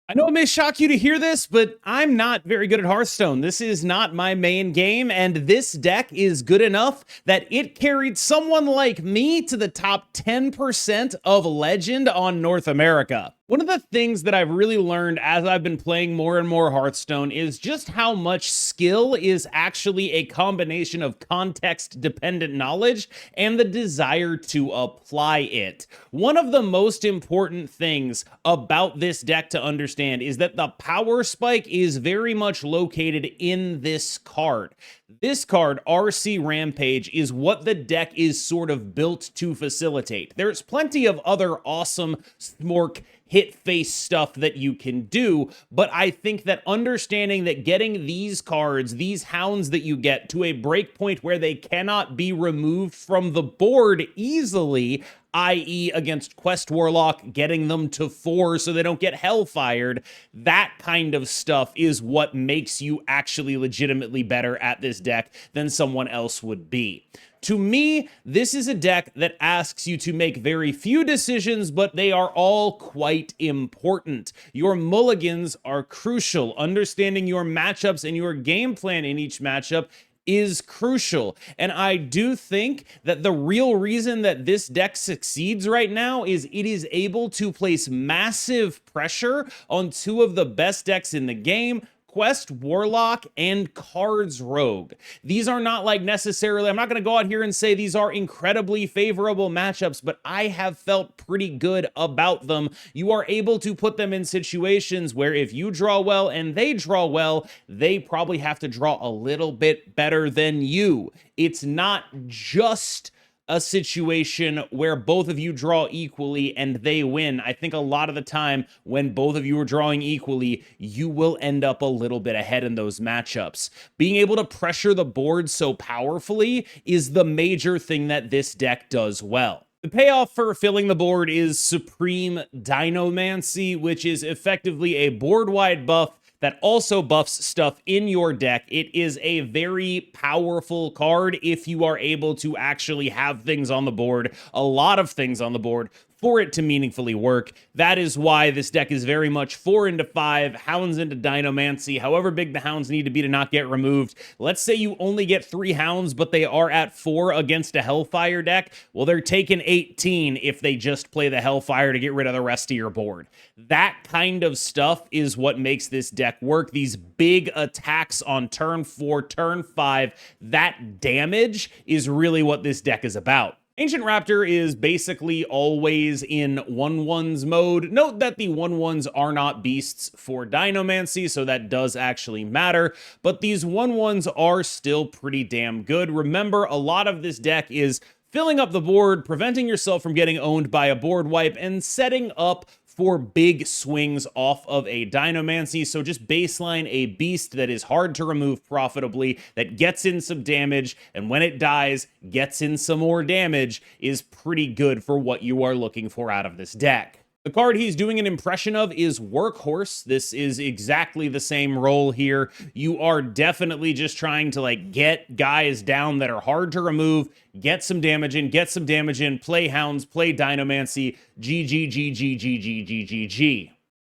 I know it may shock you to hear this, but I'm not very good at Hearthstone. This is not my main game, and this deck is good enough that it carried someone like me to the top 10% of Legend on North America. One of the things that I've really learned as I've been playing more and more Hearthstone is just how much skill is actually a combination of context-dependent knowledge and the desire to apply it. One of the most important things about this deck to understand is that the power spike is very much located in this card. This card, RC Rampage, is what the deck is sort of built to facilitate. There's plenty of other awesome Smork hit face stuff that you can do, but I think that understanding that getting these cards, these hounds that you get to a breakpoint where they cannot be removed from the board easily, i.e. against Quest Warlock, getting them to 4 so they don't get hellfired, that kind of stuff is what makes you actually legitimately better at this deck than someone else would be. To me, this is a deck that asks you to make very few decisions, but they are all quite important. Your mulligans are crucial. Understanding your matchups and your game plan in each matchup is crucial. And I do think that the real reason that this deck succeeds right now is it is able to place massive pressure on two of the best decks in the game, Quest Warlock and Cards Rogue. These are not like necessarily, I'm not going to go out here and say these are incredibly favorable matchups, but I have felt pretty good about them. You are able to put them in situations where if you draw well and they draw well, they probably have to draw a little bit better than you. It's not just a situation where both of you draw equally and they win. I think a lot of the time when both of you are drawing equally, you will end up a little bit ahead in those matchups. Being able to pressure the board so powerfully is the major thing that this deck does well. The payoff for filling the board is Supreme Dinomancy, which is effectively a board-wide buff that also buffs stuff in your deck. It is a very powerful card if you are able to actually have things on the board, a lot of things on the board, for it to meaningfully work. That is why this deck is very much 4 into 5, Hounds into Dinomancy, however big the Hounds need to be to not get removed. Let's say you only get 3 Hounds, but they are at 4 against a Hellfire deck. Well, they're taking 18 if they just play the Hellfire to get rid of the rest of your board. That kind of stuff is what makes this deck work. These big attacks on turn 4, turn 5, that damage is really what this deck is about. Ancient Raptor is basically always in 1/1s mode. Note that the 1/1s are not beasts for Dinomancy, so that does actually matter, but these 1/1s are still pretty damn good. Remember, a lot of this deck is filling up the board, preventing yourself from getting owned by a board wipe, and setting up for big swings off of a Dinomancy. So just baseline a beast that is hard to remove profitably, that gets in some damage, and when it dies, gets in some more damage, is pretty good for what you are looking for out of this deck. The card he's doing an impression of is Workhorse. This is exactly the same role here. You are definitely just trying to get guys down that are hard to remove, get some damage in, play Hounds, play Dinomancy, GG.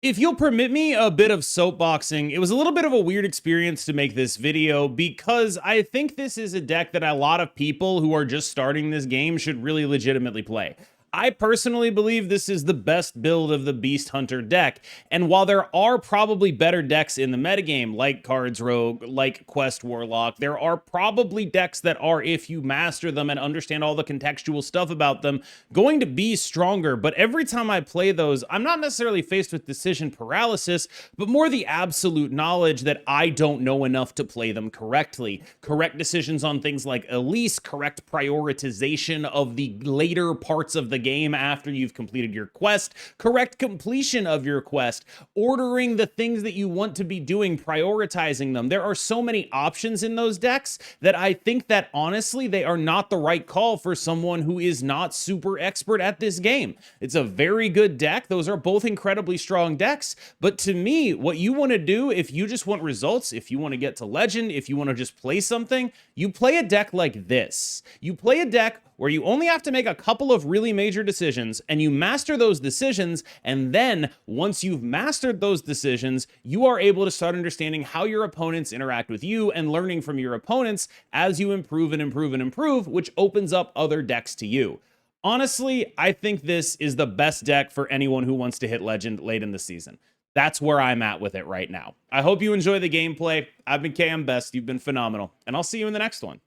If you'll permit me a bit of soapboxing, it was a little bit of a weird experience to make this video because I think this is a deck that a lot of people who are just starting this game should really legitimately play. I personally believe this is the best build of the Beast Hunter deck, and while there are probably better decks in the metagame, like Cards Rogue, like Quest Warlock, there are probably decks that are, if you master them and understand all the contextual stuff about them, going to be stronger. But every time I play those, I'm not necessarily faced with decision paralysis, but more the absolute knowledge that I don't know enough to play them correctly. Correct decisions on things like Elise, correct prioritization of the later parts of the game after you've completed your quest, correct completion of your quest, ordering the things that you want to be doing, prioritizing them. There are so many options in those decks that I think that honestly they are not the right call for someone who is not super expert at this game. It's a very good deck. Those are both incredibly strong decks, but to me, what you want to do if you just want results, if you want to get to Legend, if you want to just play something, you play a deck like this. You play a deck where you only have to make a couple of really major major decisions, and you master those decisions, and then once you've mastered those decisions, you are able to start understanding how your opponents interact with you and learning from your opponents as you improve and improve and improve, which opens up other decks to you. Honestly, I think this is the best deck for anyone who wants to hit Legend late in the season. That's where I'm at with it right now. I hope you enjoy the gameplay. I've been KMBest. You've been phenomenal. And I'll see you in the next one.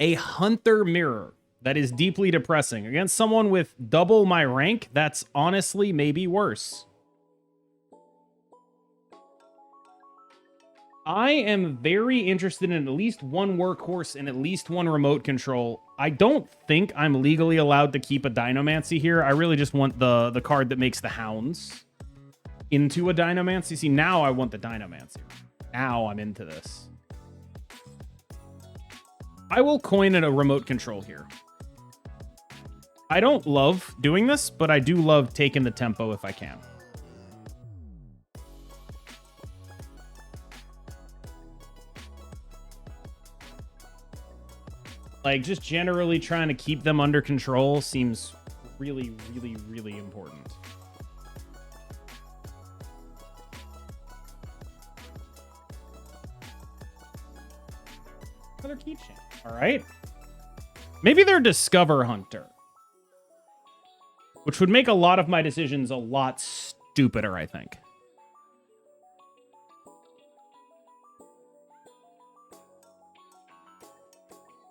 A HunTa mirror. That is deeply depressing. Against someone with double my rank, that's honestly maybe worse. I am very interested in at least one workhorse and at least one remote control. I don't think I'm legally allowed to keep a Dynamancy here. I really just want the card that makes the Hounds into a Dynamancy. See, now I want the Dynamancy. Now I'm into this. I will coin a remote control here. I don't love doing this, but I do love taking the tempo if I can. Like, just generally trying to keep them under control seems really, really, really important. Another keychain. All right. Maybe they're Discover Hunter, which would make a lot of my decisions a lot stupider, I think.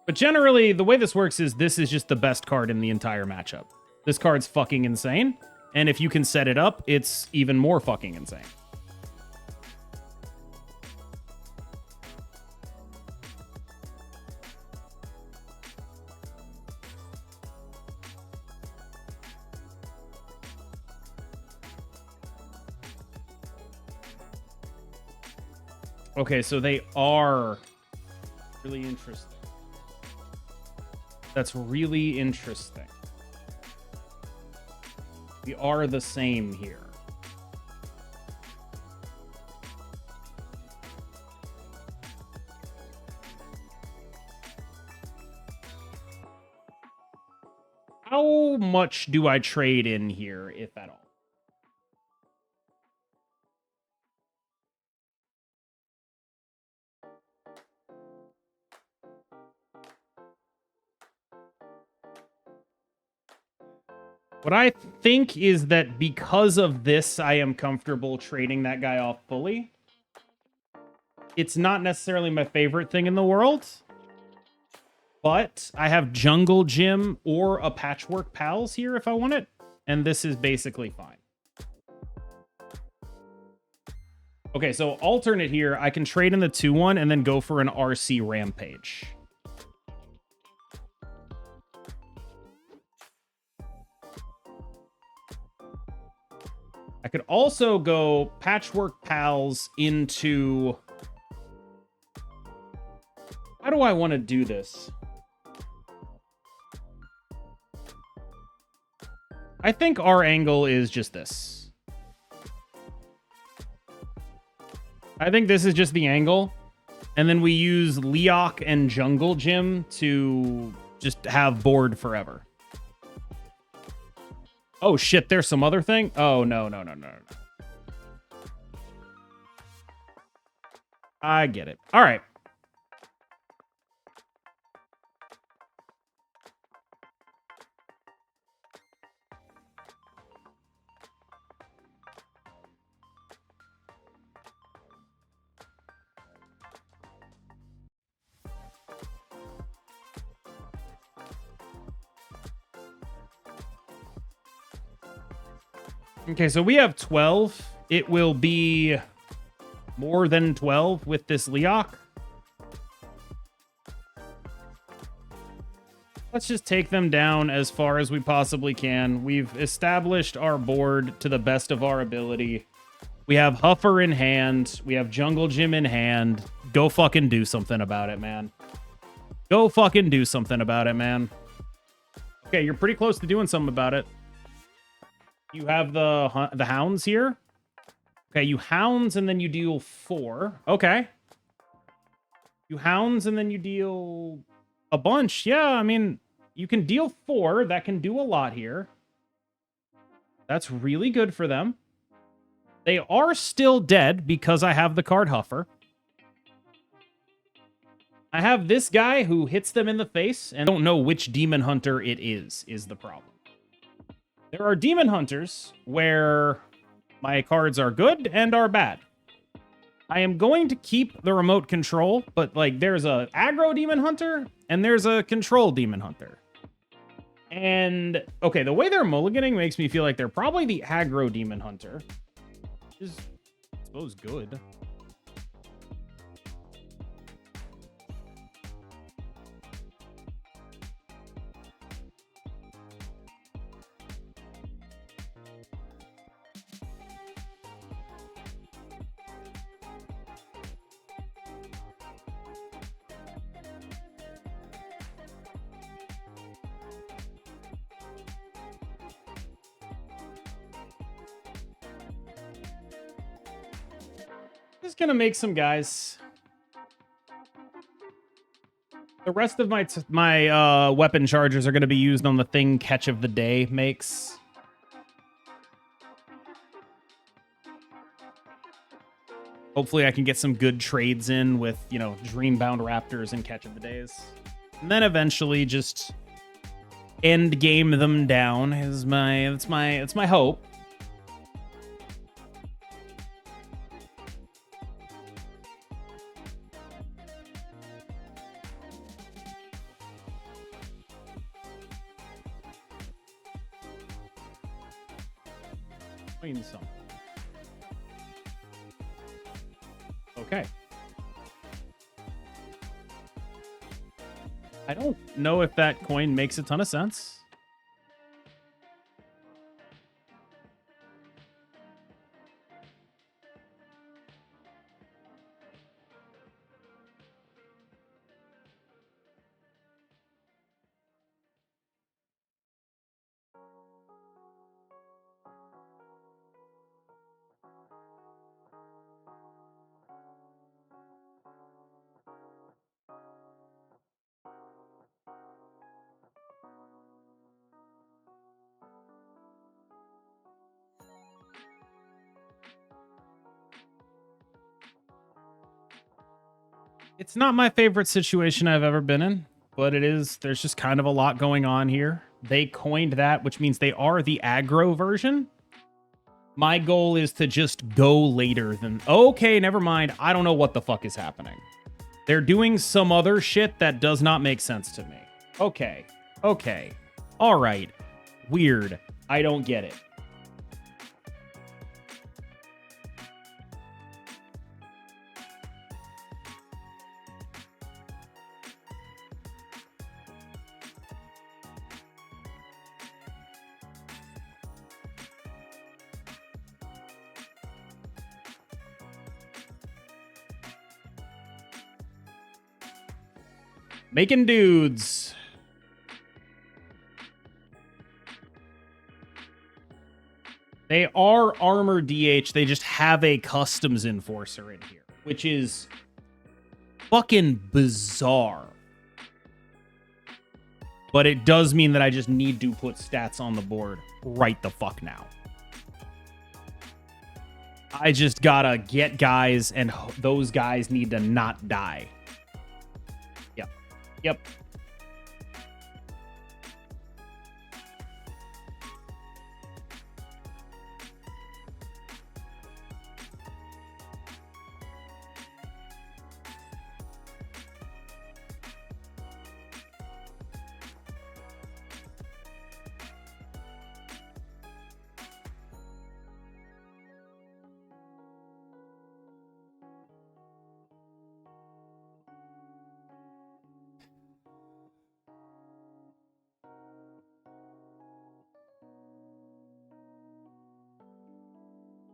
But generally, the way this works is this is just the best card in the entire matchup. This card's fucking insane. And if you can set it up, it's even more fucking insane. Okay, so they are really interesting. That's really interesting. We are the same here. How much do I trade in here, if at all? What I think is that because of this, I am comfortable trading that guy off fully. It's not necessarily my favorite thing in the world, but I have Jungle Gym or a Patchwork Pals here if I want it, and this is basically fine. Okay, so alternate here, I can trade in the 2-1 and then go for an RC Rampage. I could also go Patchwork Pals into... How do I want to do this? I think our angle is just this. I think this is just the angle. And then we use Leok and Jungle Gym to just have board forever. Oh, shit, there's some other thing? Oh, no. I get it. All right. Okay, so we have 12. It will be more than 12 with this Leok. Let's just take them down as far as we possibly can. We've established our board to the best of our ability. We have Huffer in hand. We have Jungle Gym in hand. Go fucking do something about it, man. Go fucking do something about it, man. Okay, you're pretty close to doing something about it. You have the Hounds here. Okay, you Hounds and then you deal 4. Okay. You Hounds and then you deal a bunch. Yeah, I mean, You can deal 4. That can do a lot here. That's really good for them. They are still dead because I have the card Huffer. I have this guy who hits them in the face and don't know which Demon Hunter it is the problem. There are Demon Hunters where my cards are good and are bad. I am going to keep the remote control, but like there's a aggro Demon Hunter and there's a control Demon Hunter. And okay, the way they're mulliganing makes me feel like they're probably the aggro Demon Hunter. Which is, I suppose, good. Just gonna make some guys. The rest of my weapon charges are gonna be used on the thing Catch of the Day makes. Hopefully I can get some good trades in with, you know, Dreambound Raptors and Catch of the Days. And then eventually just end game them down is it's my hope. Some. Okay. I don't know if that coin makes a ton of sense. It's not my favorite situation I've ever been in, but it is. There's just kind of a lot going on here. They coined that, which means they are the aggro version. My goal is to just go later than... Okay, never mind. I don't know what the fuck is happening. They're doing some other shit that does not make sense to me. Okay. Okay. All right. Weird. I don't get it. Making dudes. They are armor DH. They just have a customs enforcer in here, which is fucking bizarre. But it does mean that I just need to put stats on the board right the fuck now. I just gotta get guys, and those guys need to not die. Yep.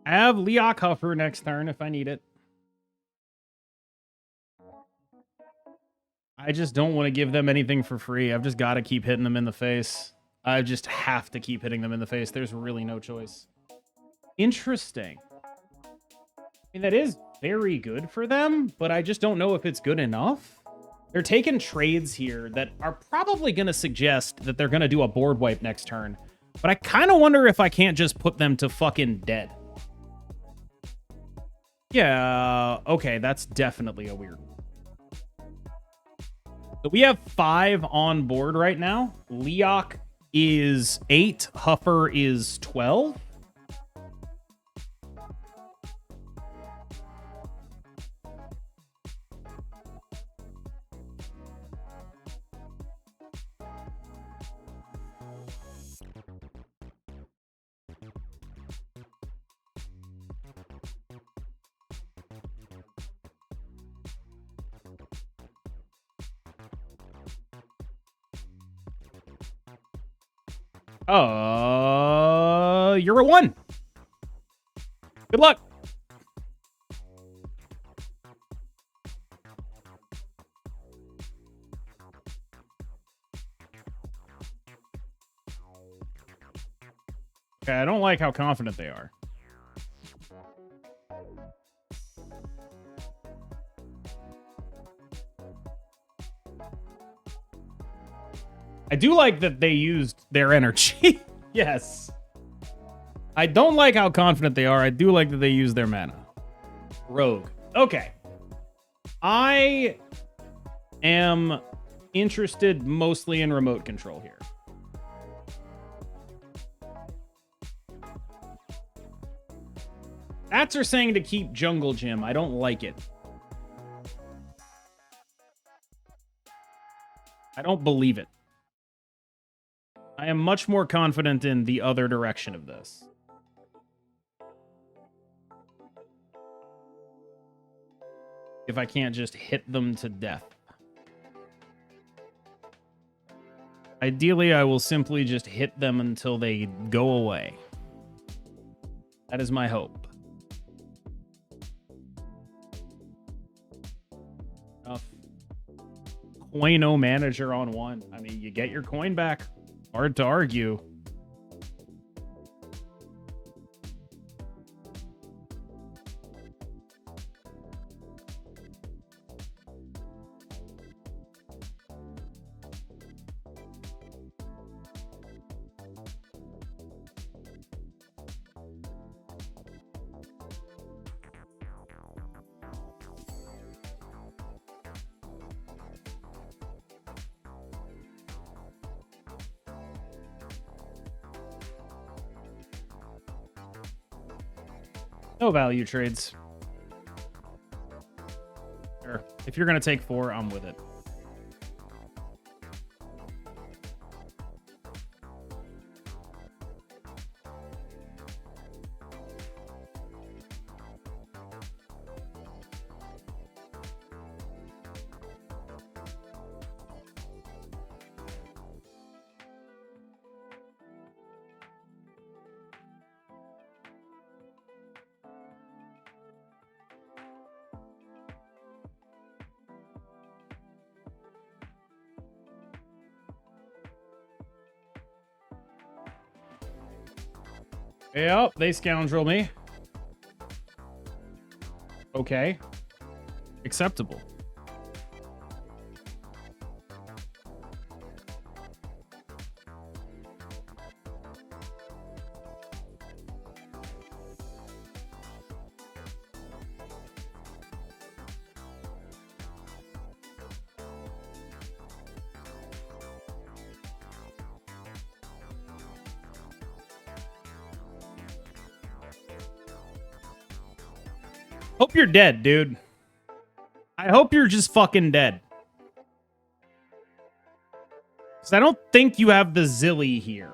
I have Leok Huffer next turn if I need it. I just don't want to give them anything for free. I've just got to keep hitting them in the face. I just have to keep hitting them in the face. There's really no choice. Interesting. I mean, that is very good for them, but I just don't know if it's good enough. They're taking trades here that are probably going to suggest that they're going to do a board wipe next turn. But I kind of wonder if I can't just put them to fucking dead. Yeah, okay, that's definitely a weird one. So we have 5 on board right now. Leok is 8. Huffer is 12. You're a 1. Good luck. Okay, I don't like how confident they are. I do like that they used their energy. Yes. I don't like how confident they are. I do like that they use their mana. Rogue. Okay. I am interested mostly in remote control here. Bats are saying to keep Jungle Gym. I don't like it. I don't believe it. I am much more confident in the other direction of this. If I can't just hit them to death. Ideally, I will simply just hit them until they go away. That is my hope. Coino manager on 1. I mean, you get your coin back. Hard to argue. No value trades. Sure. If you're going to take 4, I'm with it. Yep, they scoundrel me. Okay. Acceptable. Hope you're dead, dude. I hope you're just fucking dead. Because I don't think you have the Zilly here.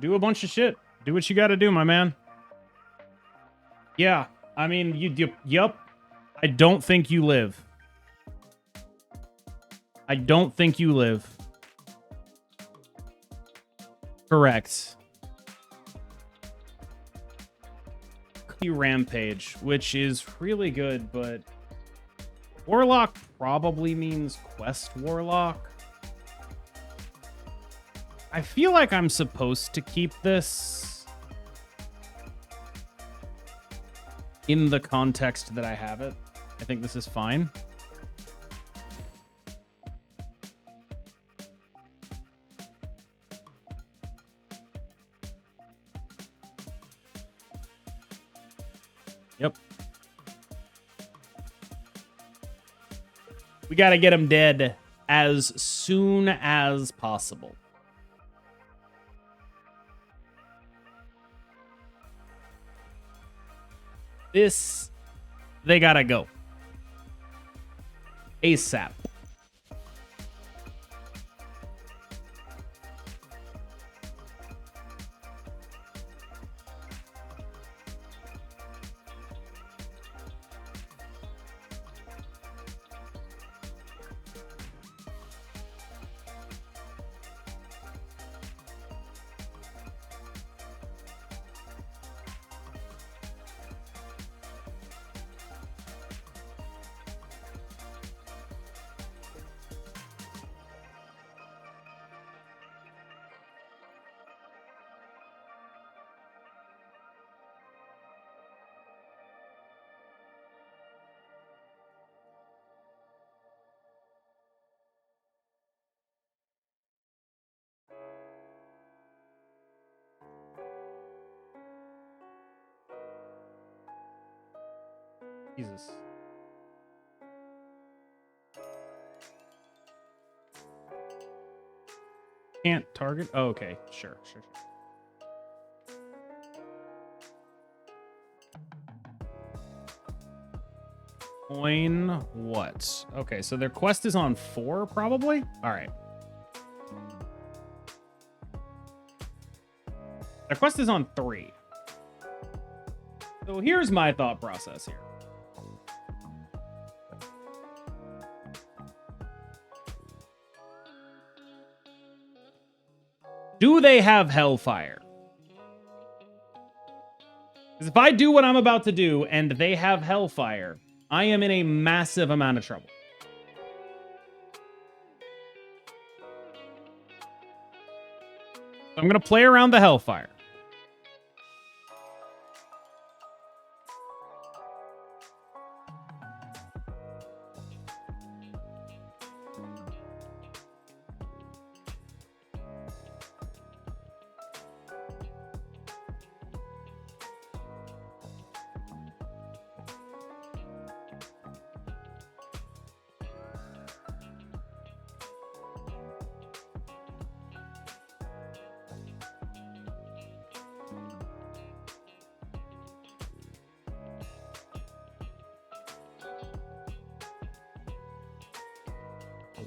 Do a bunch of shit. Do what you gotta do, my man. Yeah, I mean, yup. I don't think you live. I don't think you live. Correct. You Rampage, which is really good, but Warlock probably means Quest Warlock. I feel like I'm supposed to keep this in the context that I have it. I think this is fine. Yep. We got to get him dead as soon as possible. This, they gotta go. ASAP. Jesus. Can't target? Oh, okay. Sure. Coin what? Okay, so their quest is on 4, probably? All right. Their quest is on 3. So here's my thought process here. Do they have Hellfire? Because if I do what I'm about to do and they have Hellfire, I am in a massive amount of trouble. I'm going to play around the Hellfire.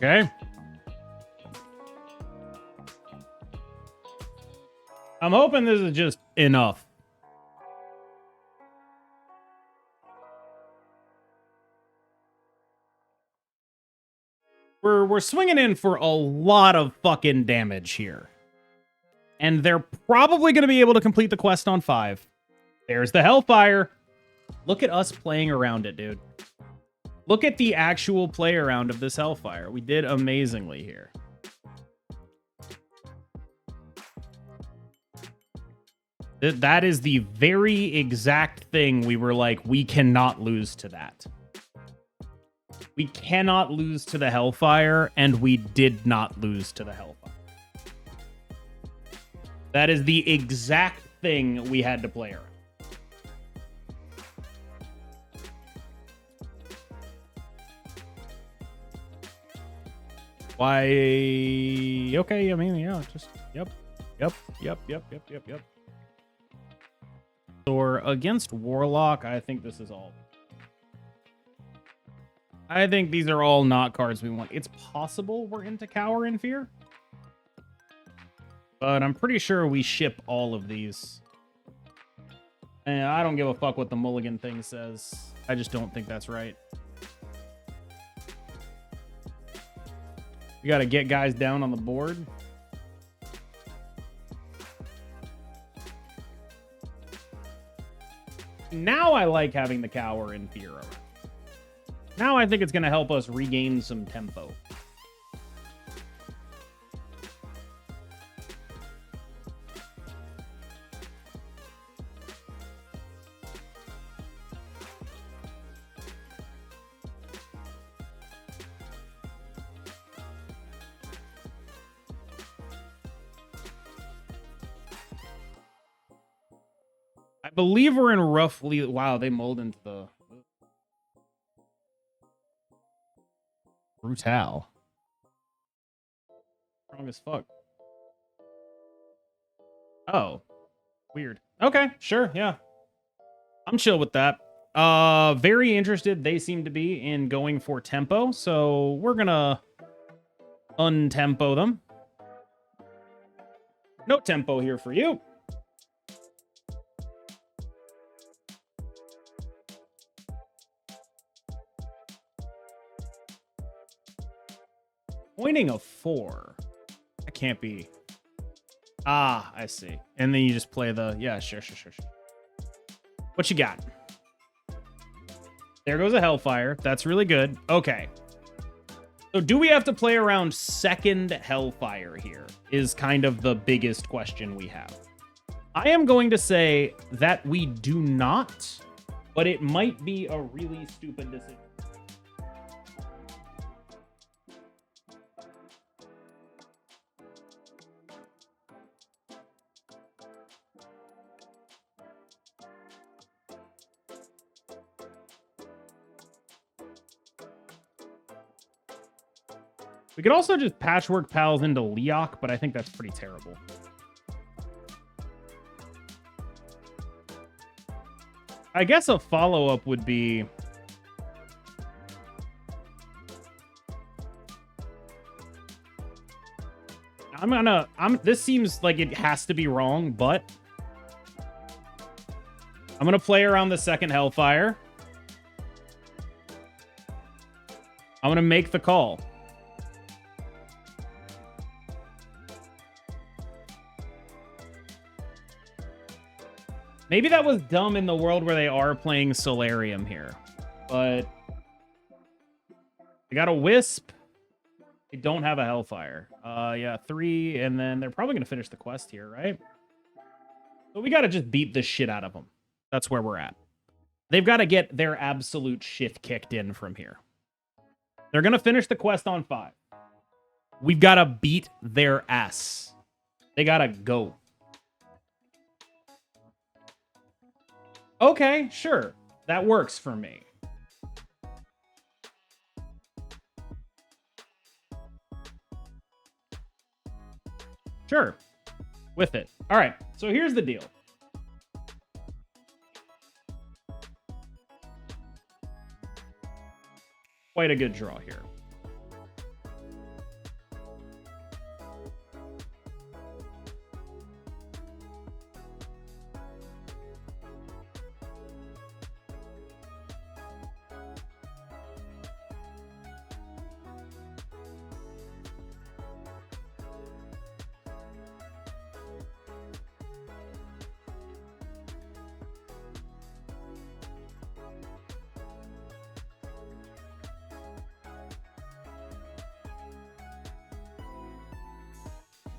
Okay. I'm hoping this is just enough. We're swinging in for a lot of fucking damage here. And they're probably going to be able to complete the quest on 5. There's the Hellfire. Look at us playing around it, dude. Look at the actual play around of this Hellfire. We did amazingly here. That is the very exact thing we were like, we cannot lose to that. We cannot lose to the Hellfire, and we did not lose to the Hellfire. That is the exact thing we had to play around. Why? Okay, I mean, yeah, just, yep. Or against Warlock, I think this is all. I think these are all not cards we want. It's possible we're into Cower in Fear. But I'm pretty sure we ship all of these. And I don't give a fuck what the mulligan thing says. I just don't think that's right. We got to get guys down on the board. Now I like having the Cower in Fear around. Now I think it's going to help us regain some tempo. believe we're in roughly... Wow, they mulled into the... Brutal. Strong as fuck. Oh. Weird. Okay, sure, yeah. I'm chill with that. Very interested they seem to be in going for tempo, so we're gonna untempo them. No tempo here for you. Pointing of 4. That can't be. Ah, I see. And then you just play the... Yeah, sure. What you got? There goes a Hellfire. That's really good. Okay. So do we have to play around second Hellfire here? Is kind of the biggest question we have. I am going to say that we do not, but it might be a really stupid decision. We could also just Patchwork Pals into Leok, but I think that's pretty terrible. I guess a follow-up would be... This seems like it has to be wrong, but... I'm gonna play around the second Hellfire. I'm gonna make the call. Maybe that was dumb in the world where they are playing Solarium here. But... they got a Wisp. They don't have a Hellfire. Yeah, 3, and then they're probably going to finish the quest here, right? So we got to just beat the shit out of them. That's where we're at. They've got to get their absolute shit kicked in from here. They're going to finish the quest on 5. We've got to beat their ass. They got to go. Okay, sure. That works for me. Sure. With it. All right. So here's the deal. Quite a good draw here.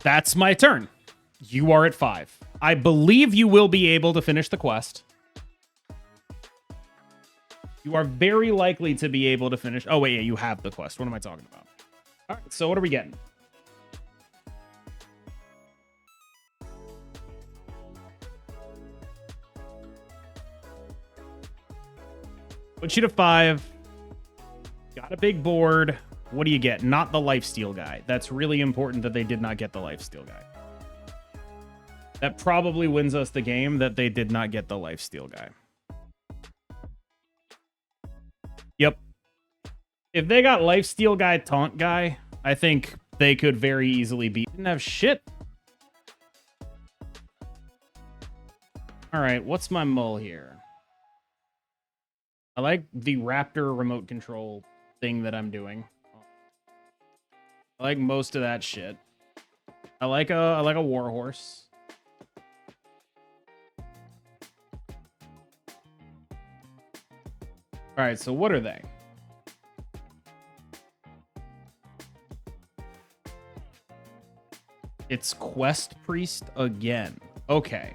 That's my turn. You are at 5. I believe you will be able to finish the quest. You are very likely to be able to finish... Oh, wait, yeah, you have the quest. What am I talking about? All right, so what are we getting? Put you to 5. Got a big board. What do you get? Not the lifesteal guy. That's really important that they did not get the lifesteal guy. That probably wins us the game that they did not get the lifesteal guy. Yep. If they got lifesteal guy, taunt guy, I think they could very easily beat. Didn't have shit. All right, what's my mull here? I like the Raptor remote control thing that I'm doing. I like most of that shit. I like a warhorse. All right, so what are they? It's Quest Priest again. Okay.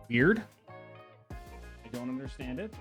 Weird. I don't understand it.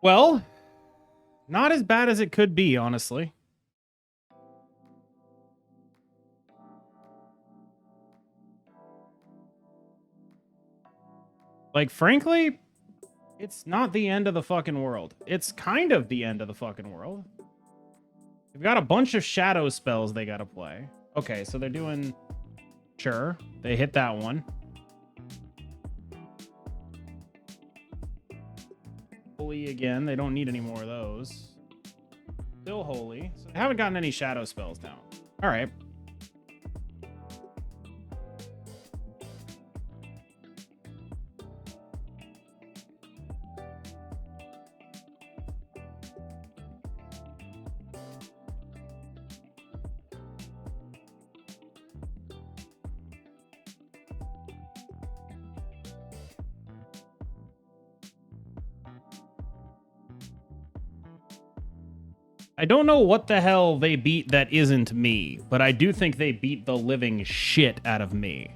Well, not as bad as it could be, honestly. Like, frankly, it's not the end of the fucking world. It's kind of the end of the fucking world. They've got a bunch of shadow spells they gotta play. Okay, so they're doing... Sure, they hit that one. Holy again. They don't need any more of those. Still holy. So they haven't gotten any shadow spells down. All right. I don't know what the hell they beat that isn't me, but I do think they beat the living shit out of me.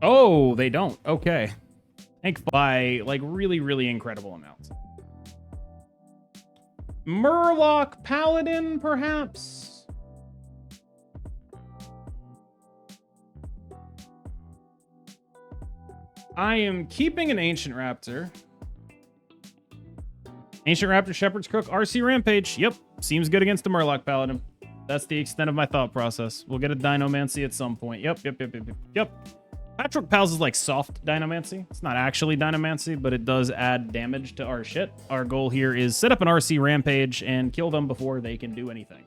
Oh, they don't. Okay. Thanks by, like, really, really incredible amounts. Murloc Paladin, perhaps? I am keeping an Ancient Raptor. Ancient Raptor, Shepherd's Crook, RC Rampage. Yep, seems good against the Murloc Paladin. That's the extent of my thought process. We'll get a Dinomancy at some point. Yep. Patchwork Pals is like soft Dinomancy. It's not actually Dinomancy, but it does add damage to our shit. Our goal here is set up an RC Rampage and kill them before they can do anything.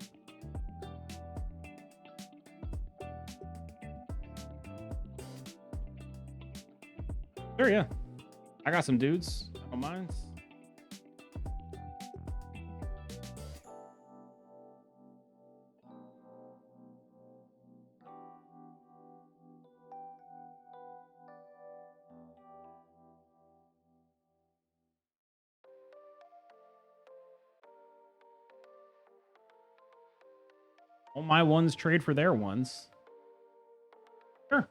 Sure, yeah. I got some dudes. I don't mind. All my ones trade for their ones. Sure.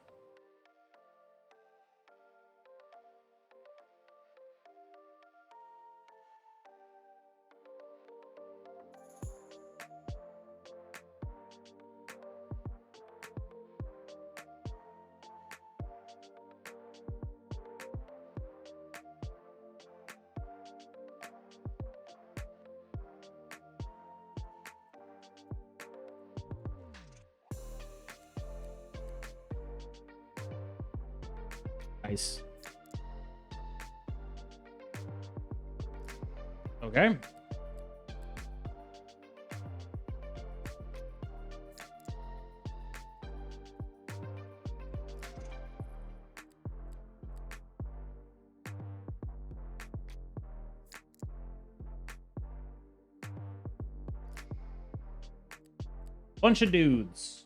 Nice. Okay. Bunch of dudes.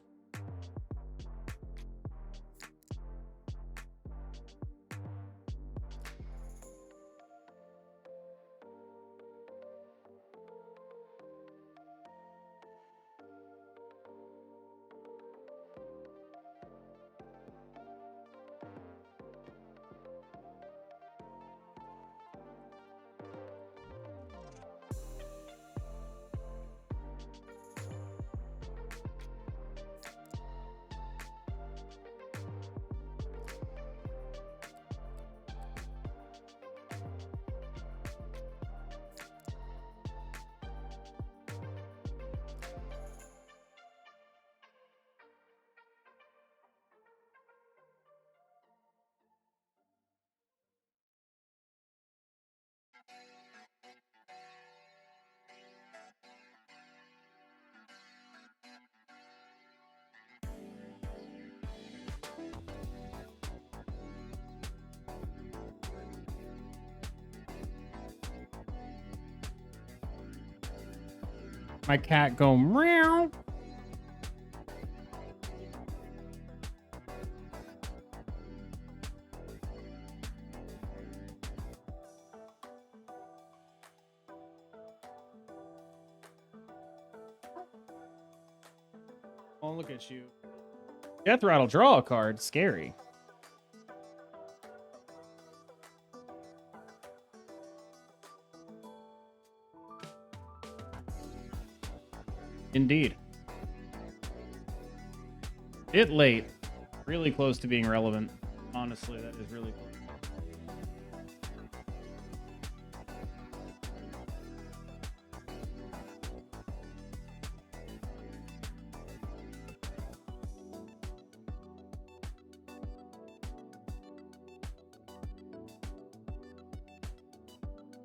My cat go meow. Oh, look at you. Death Rattle, draw a card. Scary. Indeed. Bit late. Really close to being relevant. Honestly, that is really close.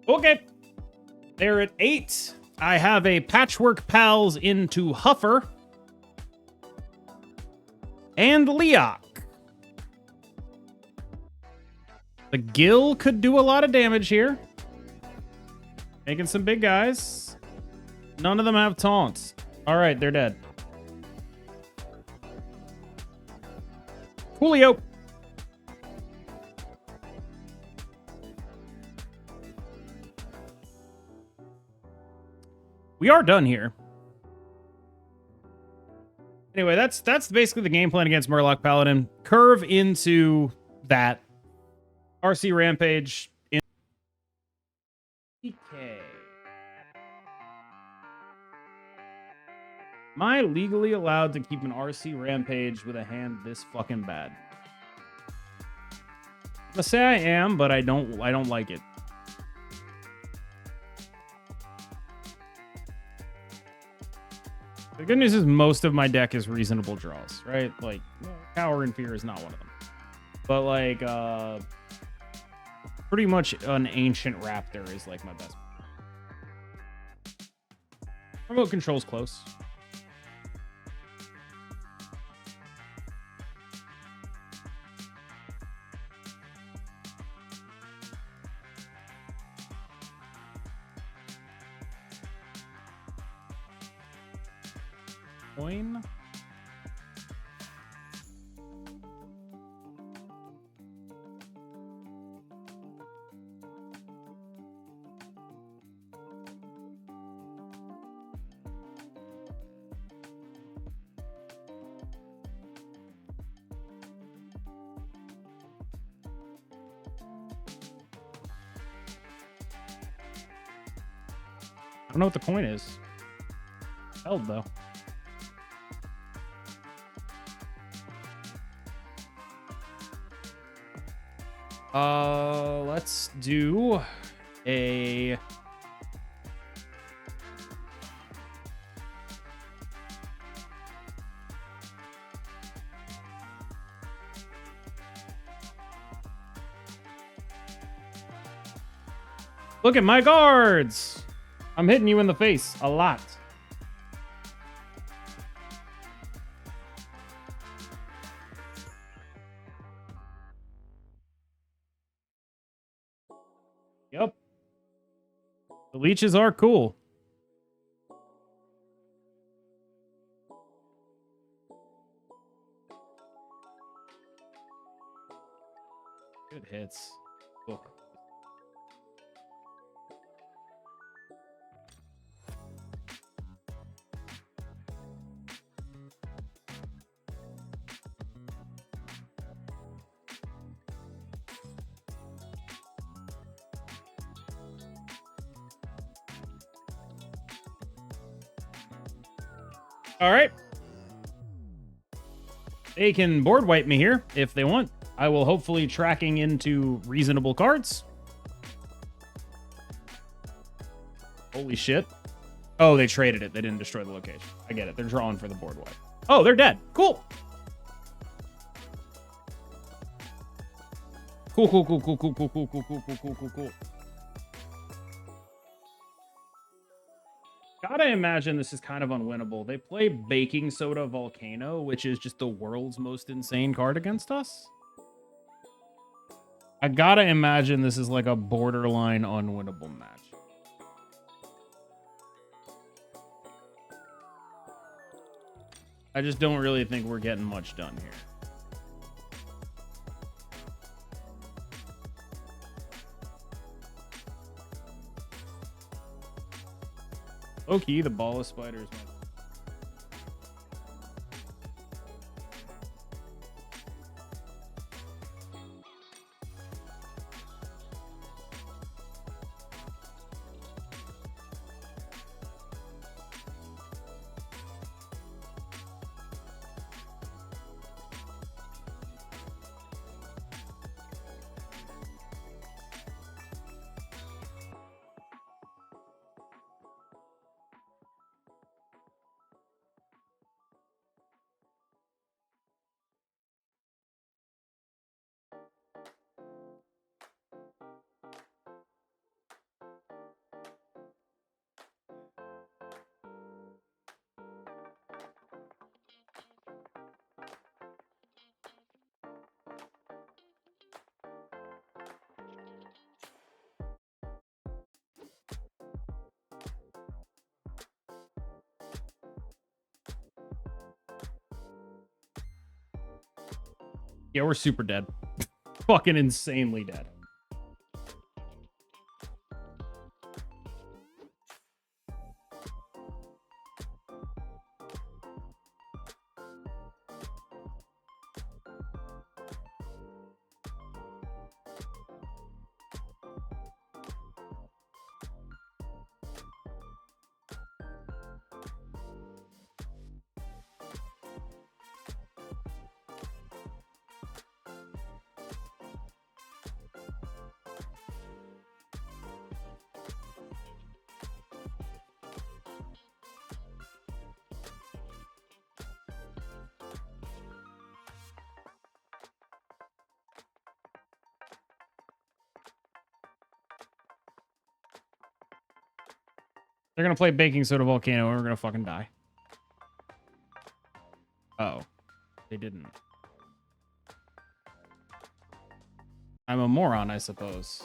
Okay. They're at 8. I have a Patchwork Pals into Huffer. And Leok. The Gill could do a lot of damage here. Making some big guys. None of them have taunts. All right, they're dead. Julio. We are done here. Anyway, that's basically the game plan against Murloc Paladin. Curve into that. RC Rampage. PK. Am I legally allowed to keep an RC Rampage with a hand this fucking bad? I'm gonna say I am, but I don't like it. The good news is most of my deck is reasonable draws, right? Like, Cower and Fear is not one of them. But, like, pretty much an Ancient Raptor is, like, my best. Remote Control's close. Coin. I don't know what the coin is. Held though. Let's do a look at my guards. I'm hitting you in the face a lot. Yep. The leeches are cool. Good hits. Look. All right. They can board wipe me here if they want. I will hopefully tracking into reasonable cards. Holy shit. Oh, they traded it. They didn't destroy the location. I get it. They're drawing for the board wipe. Oh, they're dead. Cool. Cool, cool, cool, cool, cool, cool, cool, cool, cool, cool, cool, cool, cool. Gotta imagine this is kind of unwinnable. They play Baking Soda Volcano, which is just the world's most insane card against us. I gotta imagine this is like a borderline unwinnable match. I just don't really think we're getting much done here. Low-key, the ball of spiders. Yeah, we're super dead. Fucking insanely dead. They're gonna play Baking Soda Volcano and we're gonna fucking die. Oh. They didn't. I'm a moron, I suppose.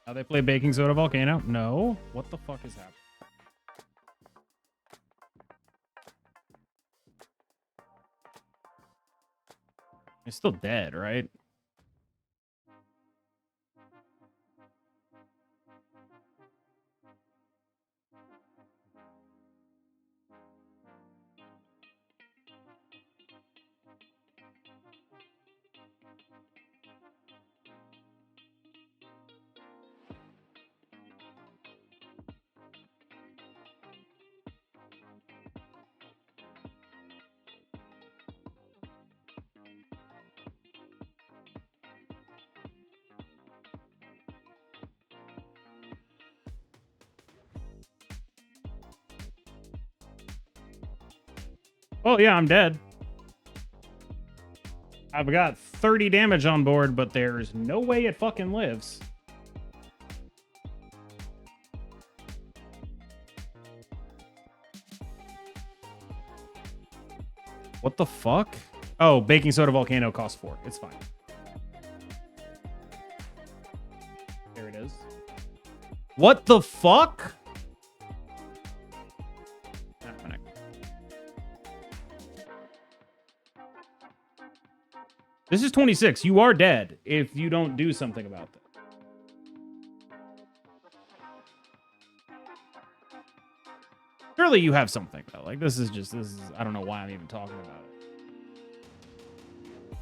Now they play Baking Soda Volcano? No. What the fuck is happening? He's still dead, right? Oh, yeah, I'm dead. I've got 30 damage on board, but there's no way it fucking lives. What the fuck? Oh, Baking Soda Volcano costs 4. It's fine. There it is. What the fuck? This is 26. You are dead if you don't do something about that. Surely you have something, though. Like, this is, I don't know why I'm even talking about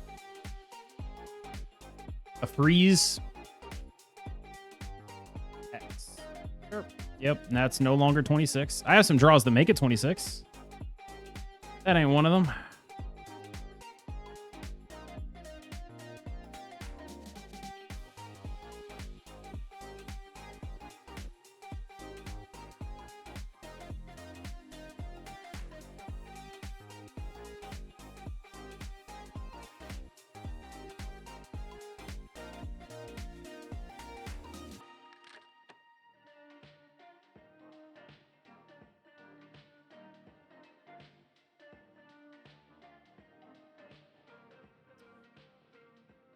it. A freeze. X. Sure. Yep, that's no longer 26. I have some draws that make it 26. That ain't one of them.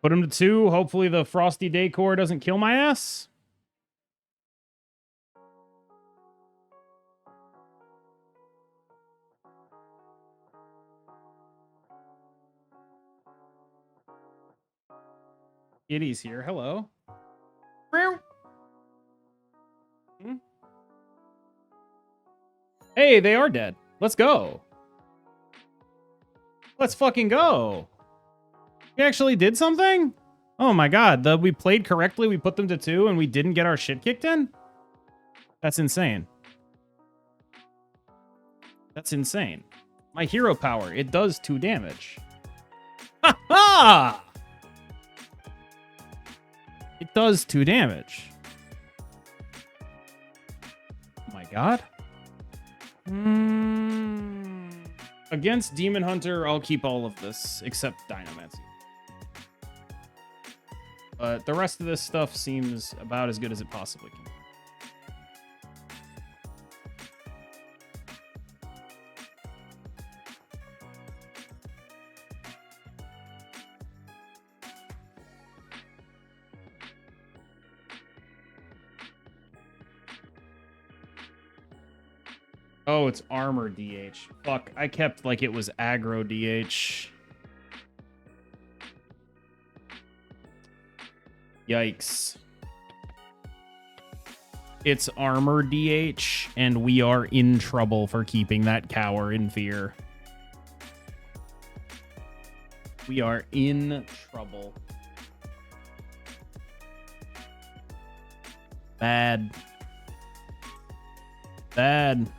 Put him to 2. Hopefully the Frosty Decor doesn't kill my ass. Kitty's here. Hello. Hey, they are dead. Let's go. Let's fucking go. We actually did something? Oh my god, we played correctly, we put them to 2, and we didn't get our shit kicked in? That's insane. That's insane. My hero power, it does 2 damage. Ha ha! It does 2 damage. Oh my god. Against Demon Hunter, I'll keep all of this, except Dynamancy. But the rest of this stuff seems about as good as it possibly can be. Oh, it's armor DH. Fuck, I kept like it was aggro DH. Yikes. It's armor DH, and we are in trouble for keeping that cower in fear. We are in trouble. Bad. Bad.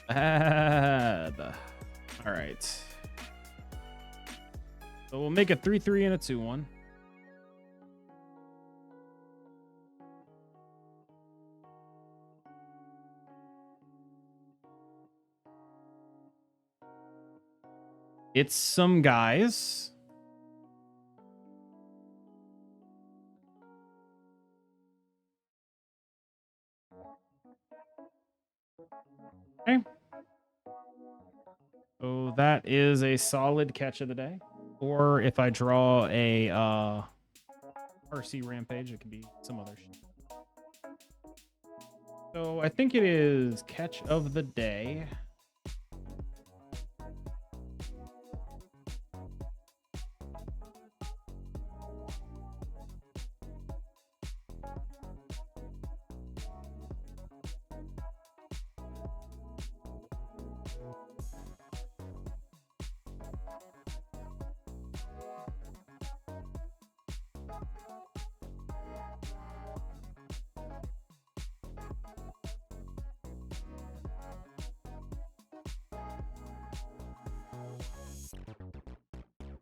Bad. All right. So we'll make a 3-3 and a 2-1. It's some guys. Okay. So that is a solid catch of the day. Or if I draw a RC Rampage, it could be some other shit. So I think it is catch of the day.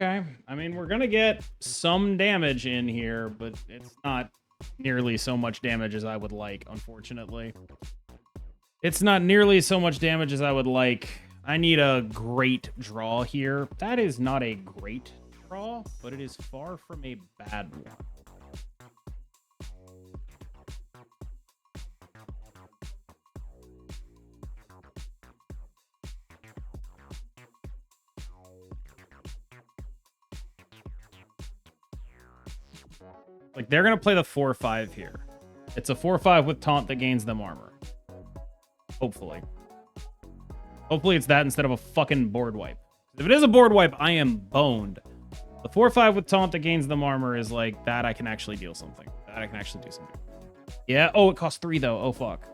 Okay, I mean, we're gonna get some damage in here, but it's not nearly so much damage as I would like, unfortunately. It's not nearly so much damage as I would like. I need a great draw here. That is not a great draw, but it is far from a bad one. Like, they're going to play the 4-5 here. It's a 4-5 with taunt that gains them armor. Hopefully. Hopefully it's that instead of a fucking board wipe. If it is a board wipe, I am boned. The 4-5 with taunt that gains them armor is like, that I can actually deal something. That I can actually do something. Yeah. Oh, it costs 3 though. Oh, fuck.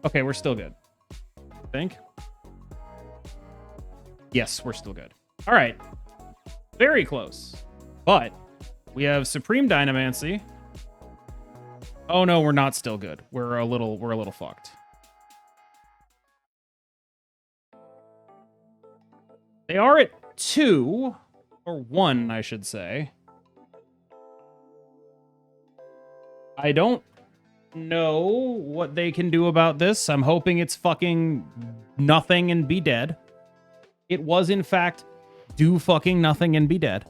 Okay, we're still good. I think. Yes, we're still good. All right. Very close. But we have Supreme Dynamancy. Oh no, we're not still good. We're a little fucked. They are at 2 or 1, I should say. I don't know what they can do about this. I'm hoping it's fucking nothing and be dead. It was in fact do fucking nothing and be dead.